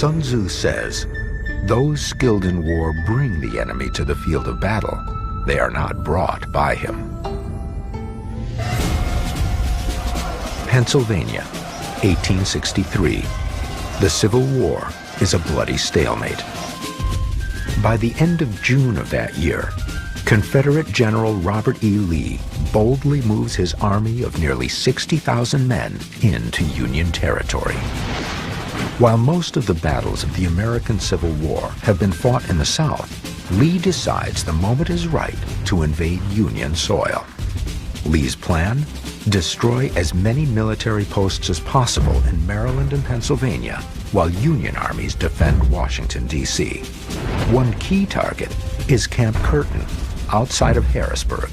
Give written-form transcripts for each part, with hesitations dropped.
Sun Tzu says, "Those skilled in war bring the enemy to the field of battle. They are not brought by him." Pennsylvania, 1863. The Civil War is a bloody stalemate. By the end of June of that year, Confederate General Robert E. Lee boldly moves his army of nearly 60,000 men into Union territory. While most of the battles of the American Civil War have been fought in the South, Lee decides the moment is right to invade Union soil. Lee's plan? Destroy as many military posts as possible in Maryland and Pennsylvania while Union armies defend Washington, D.C. One key target is Camp Curtin, outside of Harrisburg,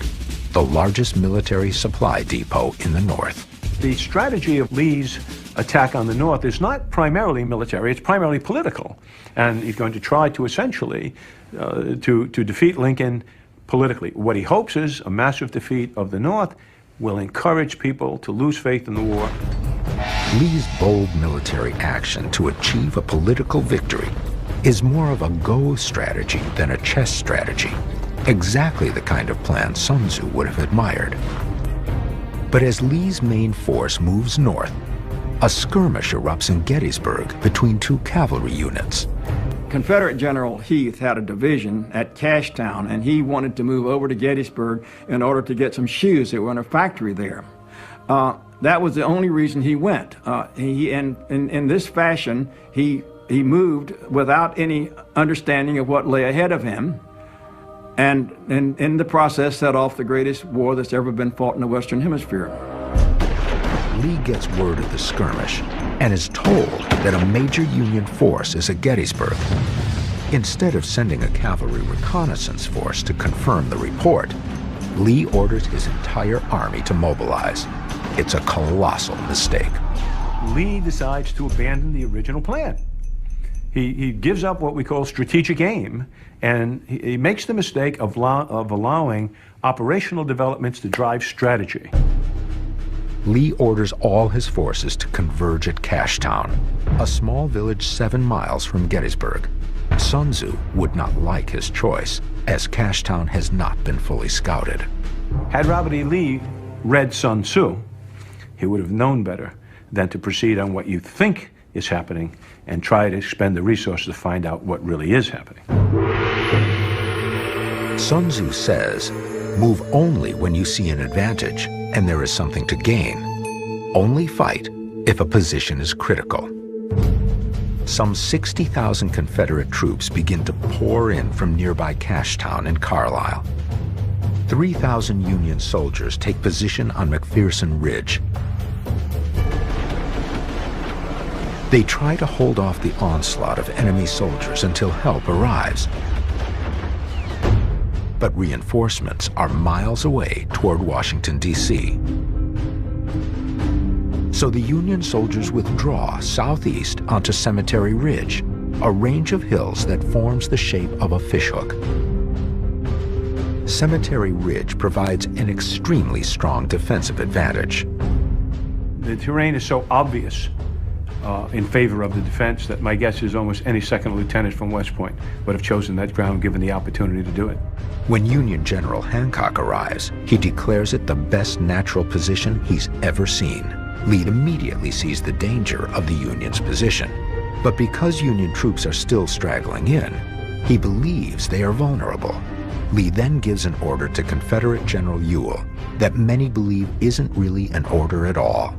the largest military supply depot in the North. The strategy of Lee's attack on the North is not primarily military, it's primarily political. And he's going to try to essentially to defeat Lincoln politically. What he hopes is a massive defeat of the North will encourage people to lose faith in the war. Lee's bold military action to achieve a political victory is more of a go strategy than a chess strategy, exactly the kind of plan Sun Tzu would have admired. But as Lee's main force moves north, a skirmish erupts in Gettysburg between two cavalry units. Confederate General Heath had a division at Cashtown, and he wanted to move over to Gettysburg in order to get some shoes that were in a factory there. That was the only reason he went. In this fashion, he moved without any understanding of what lay ahead of him, and in the process set off the greatest war that's ever been fought in the Western Hemisphere. Lee gets word of the skirmish and is told that a major Union force is at Gettysburg. Instead of sending a cavalry reconnaissance force to confirm the report, Lee orders his entire army to mobilize. It's a colossal mistake. Lee decides to abandon the original plan. He gives up what we call strategic aim, and he makes the mistake of allowing operational developments to drive strategy. Lee orders all his forces to converge at Cashtown, a small village 7 miles from Gettysburg. Sun Tzu would not like his choice, as Cashtown has not been fully scouted. Had Robert E. Lee read Sun Tzu, he would have known better than to proceed on what you think is happening and try to spend the resources to find out what really is happening. Sun Tzu says, "Move only when you see an advantage and there is something to gain. Only fight if a position is critical." Some 60,000 Confederate troops begin to pour in from nearby Cashtown and Carlisle. 3,000 Union soldiers take position on McPherson Ridge. They try to hold off the onslaught of enemy soldiers until help arrives. But reinforcements are miles away toward Washington, D.C. So the Union soldiers withdraw southeast onto Cemetery Ridge, a range of hills that forms the shape of a fishhook. Cemetery Ridge provides an extremely strong defensive advantage. The terrain is so obvious in favor of the defense that my guess is almost any second lieutenant from West Point would have chosen that ground given the opportunity to do it. When Union General Hancock arrives, he declares it the best natural position he's ever seen. Lee immediately sees the danger of the Union's position. But because Union troops are still straggling in, he believes they are vulnerable. Lee then gives an order to Confederate General Ewell that many believe isn't really an order at all.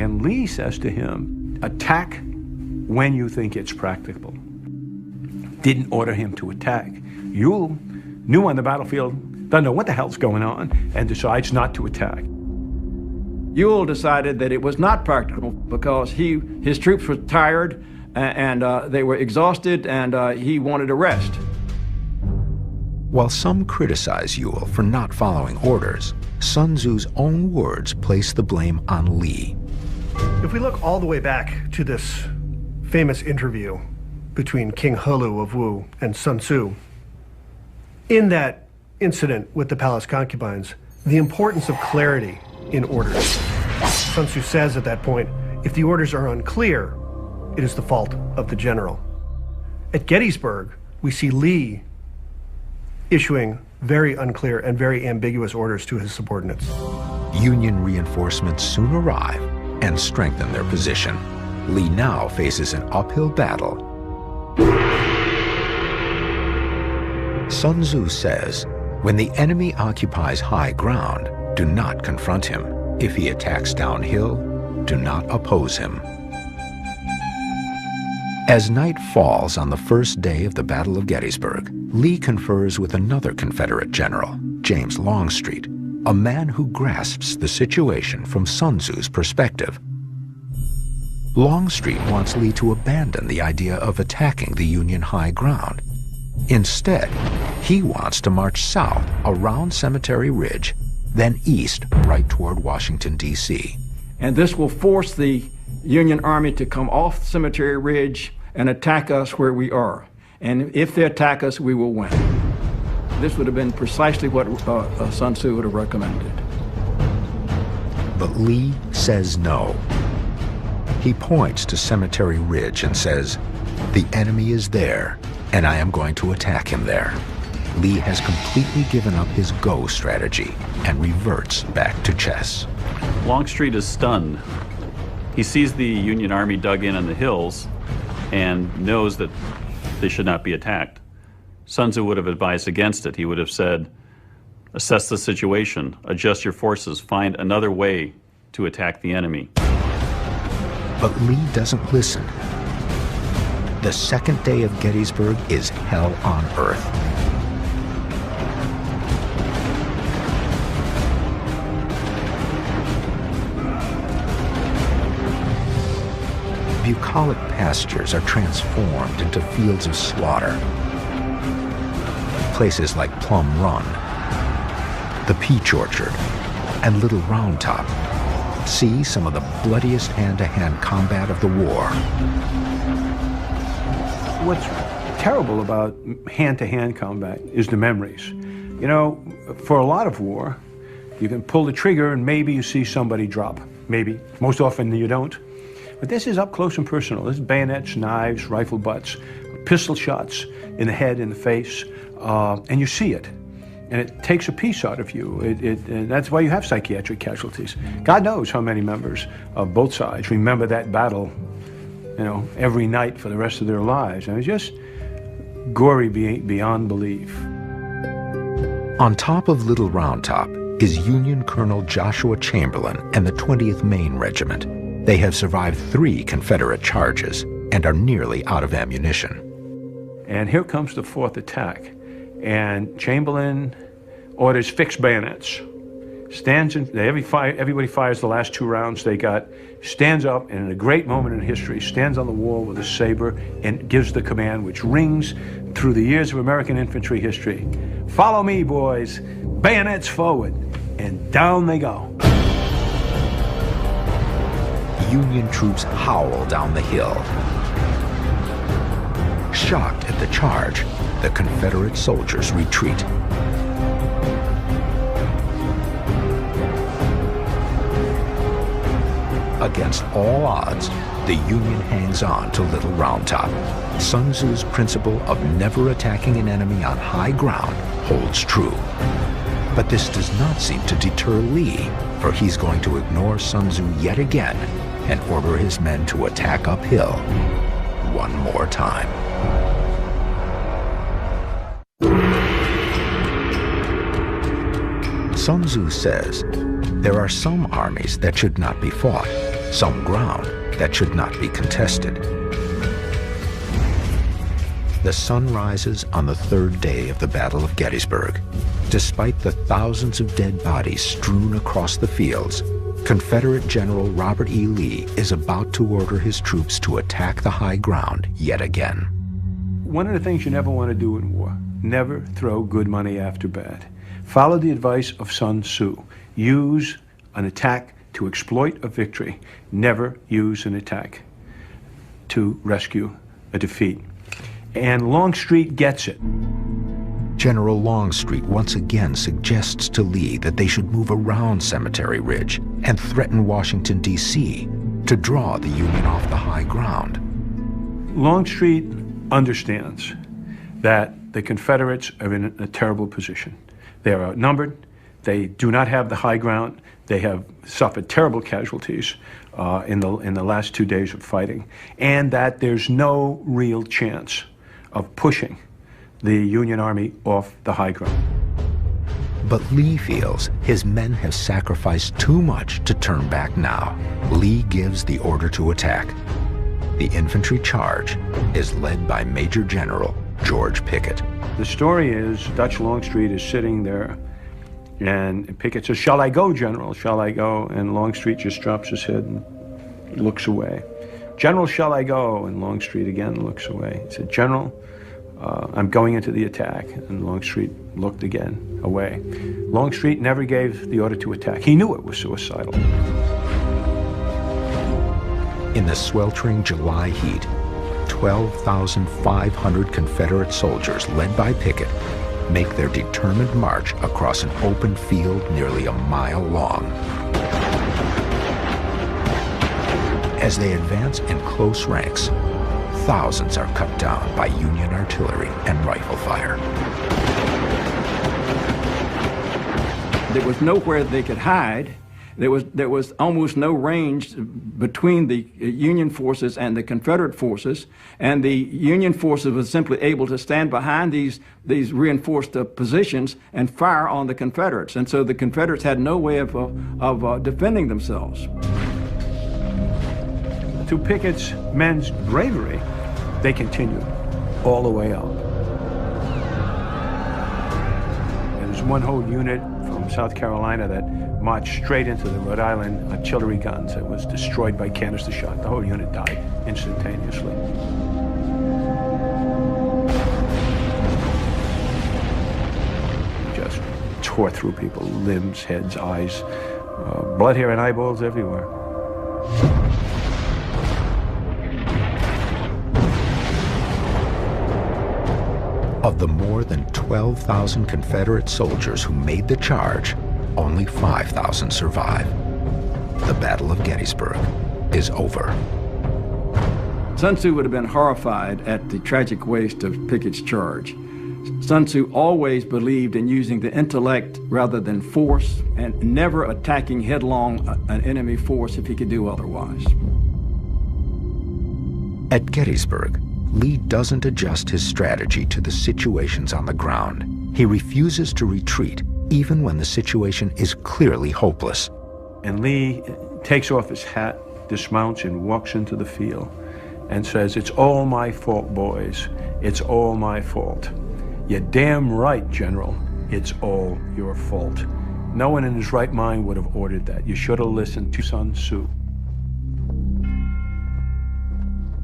And Lee says to him, "Attack when you think it's practicable." Didn't order him to attack. Ewell, new on the battlefield, doesn't know what the hell's going on, and decides not to attack. Ewell decided that it was not practical because his troops were tired and they were exhausted, and he wanted a rest. While some criticize Ewell for not following orders, Sun Tzu's own words place the blame on Lee. If we look all the way back to this famous interview between King Helu of Wu and Sun Tzu, in that incident with the palace concubines, the importance of clarity in orders. Sun Tzu says at that point, if the orders are unclear, it is the fault of the general. At Gettysburg, we see Lee issuing very unclear and very ambiguous orders to his subordinates. Union reinforcements soon arrive and strengthen their position. Lee now faces an uphill battle. Sun Tzu says, when the enemy occupies high ground, do not confront him. If he attacks downhill, do not oppose him. As night falls on the first day of the Battle of Gettysburg, Lee confers with another Confederate general, James Longstreet, a man who grasps the situation from Sun Tzu's perspective. Longstreet wants Lee to abandon the idea of attacking the Union high ground. Instead, he wants to march south around Cemetery Ridge, then east right toward Washington, D.C. And this will force the Union Army to come off Cemetery Ridge and attack us where we are. And if they attack us, we will win. This would have been precisely what Sun Tzu would have recommended. But Lee says no. He points to Cemetery Ridge and says, "The enemy is there, and I am going to attack him there." Lee has completely given up his go strategy and reverts back to chess. Longstreet is stunned. He sees the Union Army dug in on the hills and knows that they should not be attacked. Sun Tzu would have advised against it. He would have said, assess the situation, adjust your forces, find another way to attack the enemy. But Lee doesn't listen. The second day of Gettysburg is hell on earth. Bucolic pastures are transformed into fields of slaughter. Places like Plum Run, the Peach Orchard, and Little Round Top see some of the bloodiest hand-to-hand combat of the war. What's terrible about hand-to-hand combat is the memories. You know, for a lot of war, you can pull the trigger and maybe you see somebody drop. Maybe. Most often you don't. But this is up close and personal. This is bayonets, knives, rifle butts, pistol shots in the head, in the face, and you see it. And it takes a piece out of you. And that's why you have psychiatric casualties. God knows how many members of both sides remember that battle, you know, every night for the rest of their lives. And it's just gory beyond belief. On top of Little Round Top is Union Colonel Joshua Chamberlain and the 20th Maine Regiment. They have survived 3 Confederate charges and are nearly out of ammunition. And here comes the 4th attack. And Chamberlain orders fixed bayonets. Everybody fires the last 2 rounds they got, stands up, and in a great moment in history, stands on the wall with a saber and gives the command, which rings through the years of American infantry history. Follow me, boys. Bayonets forward. And down they go. Union troops howl down the hill. Shocked at the charge, the Confederate soldiers retreat. Against all odds, the Union hangs on to Little Round Top. Sun Tzu's principle of never attacking an enemy on high ground holds true. But this does not seem to deter Lee, for he's going to ignore Sun Tzu yet again and order his men to attack uphill one more time. Sun Tzu says, there are some armies that should not be fought, some ground that should not be contested. The sun rises on the 3rd day of the Battle of Gettysburg. Despite the thousands of dead bodies strewn across the fields, Confederate General Robert E. Lee is about to order his troops to attack the high ground yet again. One of the things you never want to do in war, never throw good money after bad. Follow the advice of Sun Tzu. Use an attack to exploit a victory. Never use an attack to rescue a defeat. And Longstreet gets it. General Longstreet once again suggests to Lee that they should move around Cemetery Ridge and threaten Washington, D.C. to draw the Union off the high ground. Longstreet understands that the Confederates are in a terrible position. They are outnumbered. They do not have the high ground. They have suffered terrible casualties in the last 2 days of fighting, and that there's no real chance of pushing the Union Army off the high ground. But Lee feels his men have sacrificed too much to turn back now. Lee gives the order to attack. The infantry charge is led by Major General George Pickett. The story is Dutch Longstreet is sitting there, and Pickett says, "Shall I go, General? Shall I go?" And Longstreet just drops his head and looks away. "General, shall I go?" And Longstreet again looks away. He said, "General, I'm going into the attack." And Longstreet looked again away. Longstreet never gave the order to attack. He knew it was suicidal. In the sweltering July heat, 12,500 Confederate soldiers, led by Pickett, make their determined march across an open field nearly a mile long. As they advance in close ranks, thousands are cut down by Union artillery and rifle fire. There was nowhere they could hide. There was almost no range between the Union forces and the Confederate forces, and the Union forces were simply able to stand behind these reinforced positions and fire on the Confederates. And so the Confederates had no way of defending themselves. To Pickett's men's bravery, they continued all the way up. And there's one whole unit from South Carolina that marched straight into the Rhode Island artillery guns. It was destroyed by canister shot. The whole unit died instantaneously. Just tore through people, limbs, heads, eyes, blood, hair, and eyeballs everywhere. Of the more than 12,000 Confederate soldiers who made the charge, only 5,000 survive. The Battle of Gettysburg is over. Sun Tzu would have been horrified at the tragic waste of Pickett's charge. Sun Tzu always believed in using the intellect rather than force, and never attacking headlong an enemy force if he could do otherwise. At Gettysburg, Lee doesn't adjust his strategy to the situations on the ground. He refuses to retreat even when the situation is clearly hopeless. And Lee takes off his hat, dismounts, and walks into the field and says, "It's all my fault, boys. It's all my fault." "You're damn right, General. It's all your fault. No one in his right mind would have ordered that. You should have listened to Sun Tzu."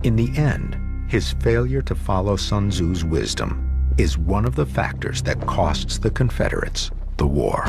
In the end, his failure to follow Sun Tzu's wisdom is one of the factors that costs the Confederates the war.